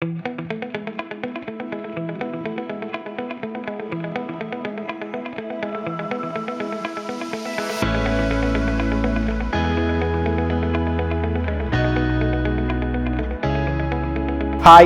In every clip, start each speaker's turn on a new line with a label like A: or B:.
A: Hi,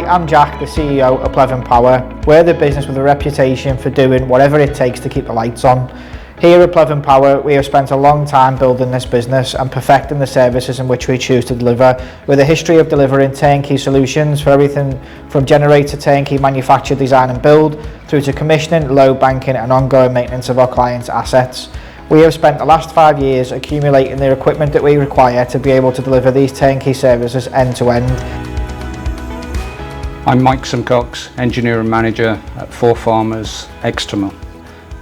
A: I'm Jack, the CEO of Pleavin Power. We're the business with a reputation for doing whatever it takes to keep the lights on. Here at Pleavin Power, we have spent a long time building this business and perfecting the services in which we choose to deliver, with a history of delivering turnkey solutions for everything from generator turnkey manufacture, design and build, through to commissioning, load banking and ongoing maintenance of our clients' assets. We have spent the last 5 years accumulating the equipment that we require to be able to deliver these turnkey services end to end.
B: I'm Mike Simcox, engineer and manager at Four Farmers Extremal.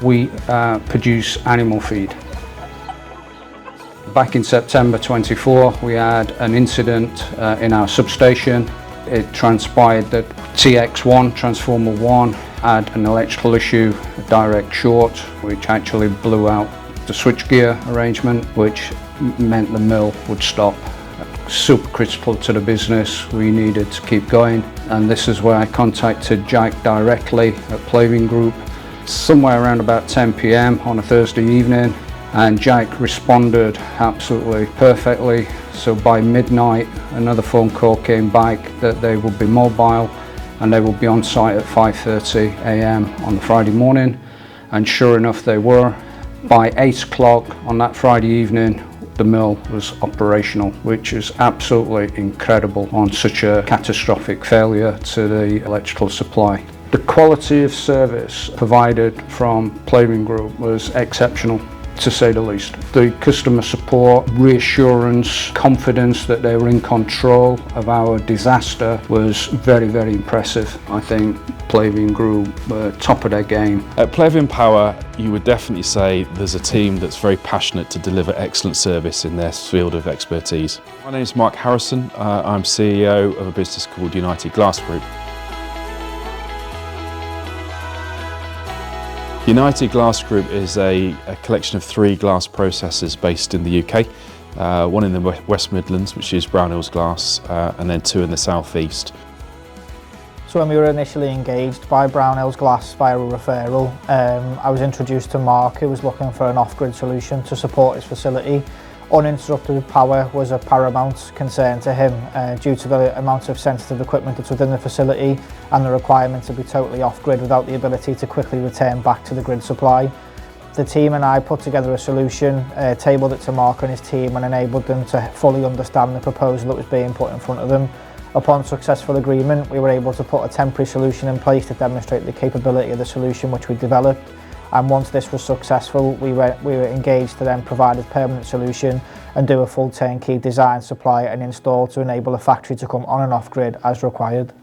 B: We produce animal feed. Back in September 24, we had an incident in our substation. It transpired that TX1, transformer 1, had an electrical issue, a direct short, which actually blew out the switchgear arrangement, which meant the mill would stop. Super critical to the business, we needed to keep going, and this is where I contacted Jack directly at Pleavin Group somewhere around about 10 p.m. on a Thursday evening, and Jack responded absolutely perfectly. So by midnight another phone call came back that they would be mobile and they would be on site at 5:30 a.m. on the Friday morning, and sure enough they were. By 8 o'clock on that Friday evening the mill was operational, which is absolutely incredible on such a catastrophic failure to the electrical supply. The quality of service provided from Pleavin Group was exceptional, to say the least. The customer support, reassurance, confidence that they were in control of our disaster was very, very impressive. I think Pleavin Group were top of their game.
C: At Pleavin Power, you would definitely say there's a team that's very passionate to deliver excellent service in their field of expertise. My name is Mark Harrison. I'm CEO of a business called United Glass Group. United Glass Group is a collection of 3 glass processors based in the UK, one in the West Midlands, which is Brownells Glass, and then 2 in the South East.
A: So when we were initially engaged by Brownells Glass via a referral, I was introduced to Mark, who was looking for an off-grid solution to support his facility. Uninterrupted power was a paramount concern to him due to the amount of sensitive equipment that's within the facility and the requirement to be totally off-grid without the ability to quickly return back to the grid supply. The team and I put together a solution, tabled it to Mark and his team, and enabled them to fully understand the proposal that was being put in front of them. Upon successful agreement, we were able to put a temporary solution in place to demonstrate the capability of the solution which we developed. And once this was successful, we were engaged to then provide a permanent solution and do a full turnkey design, supply and install to enable the factory to come on and off grid as required.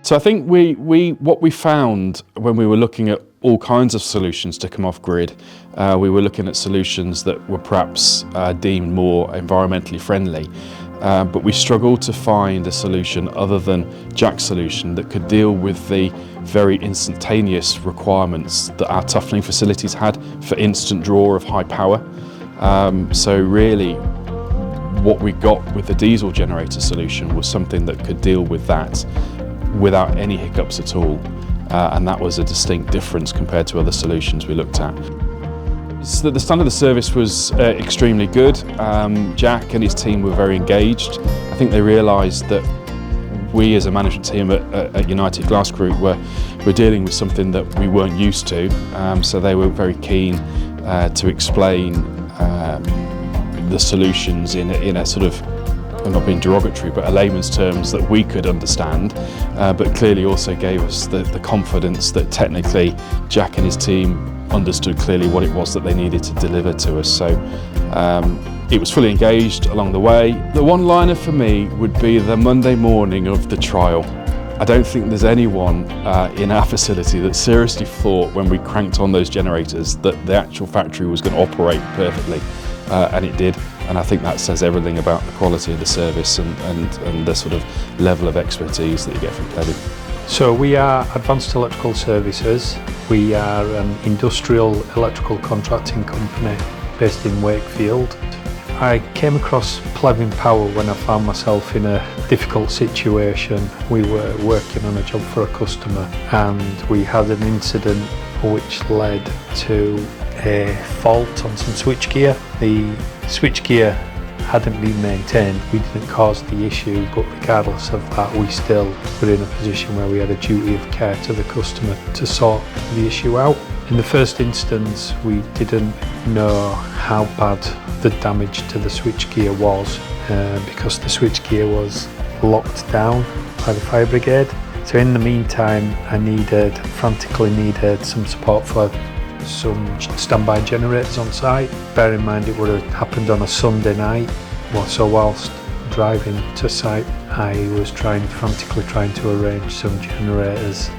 C: So I think what we found when we were looking at all kinds of solutions to come off grid, we were looking at solutions that were perhaps deemed more environmentally friendly. But we struggled to find a solution other than Jack's solution that could deal with the very instantaneous requirements that our toughening facilities had for instant draw of high power. So really what we got with the diesel generator solution was something that could deal with that without any hiccups at all. And that was a distinct difference compared to other solutions we looked at. So the standard of service was extremely good. Jack and his team were very engaged. I think they realised that we as a management team at United Glass Group were dealing with something that we weren't used to. So they were very keen to explain the solutions in a sort of, I'm not being derogatory, but a layman's terms that we could understand, but clearly also gave us the confidence that technically Jack and his team understood clearly what it was that they needed to deliver to us. So it was fully engaged along the way. The one-liner for me would be the Monday morning of the trial. I don't think there's anyone in our facility that seriously thought when we cranked on those generators that the actual factory was going to operate perfectly, and it did. And I think that says everything about the quality of the service and the sort of level of expertise that you get from Pleavin.
D: So we are Advanced Electrical Services. We are an industrial electrical contracting company based in Wakefield. I came across Pleavin Power when I found myself in a difficult situation. We were working on a job for a customer and we had an incident which led to a fault on some switchgear. The switchgear hadn't been maintained. We didn't cause the issue, but regardless of that, we still were in a position where we had a duty of care to the customer to sort the issue out. In the first instance, we didn't know how bad the damage to the switchgear was because the switchgear was locked down by the fire brigade. So in the meantime, I frantically needed some support for some standby generators on site. Bear in mind it would have happened on a Sunday night, so whilst driving to site I was frantically trying to arrange some generators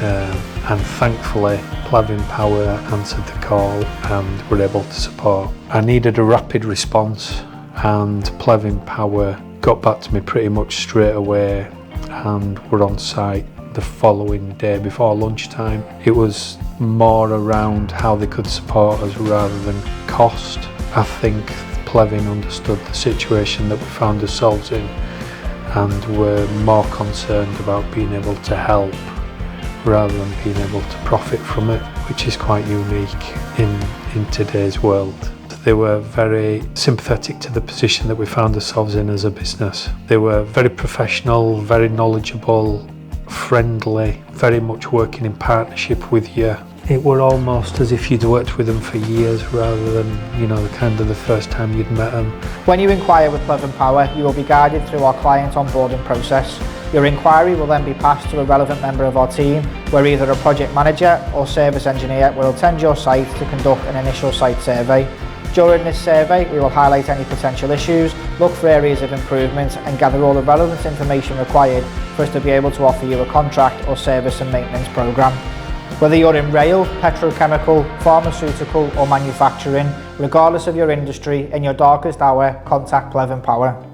D: and thankfully Pleavin Power answered the call and were able to support. I needed a rapid response and Pleavin Power got back to me pretty much straight away and were on site the following day before lunchtime. It was more around how they could support us rather than cost. I think Pleavin understood the situation that we found ourselves in and were more concerned about being able to help rather than being able to profit from it, which is quite unique in today's world. They were very sympathetic to the position that we found ourselves in as a business. They were very professional, very knowledgeable, friendly, very much working in partnership with you. It were almost as if you'd worked with them for years rather than, the first time you'd met them.
A: When you inquire with Pleavin Power, you will be guided through our client onboarding process. Your inquiry will then be passed to a relevant member of our team, where either a project manager or service engineer will attend your site to conduct an initial site survey. During this survey, we will highlight any potential issues, look for areas of improvement and gather all the relevant information required for us to be able to offer you a contract or service and maintenance programme. Whether you're in rail, petrochemical, pharmaceutical or manufacturing, regardless of your industry, in your darkest hour, contact Pleavin Power.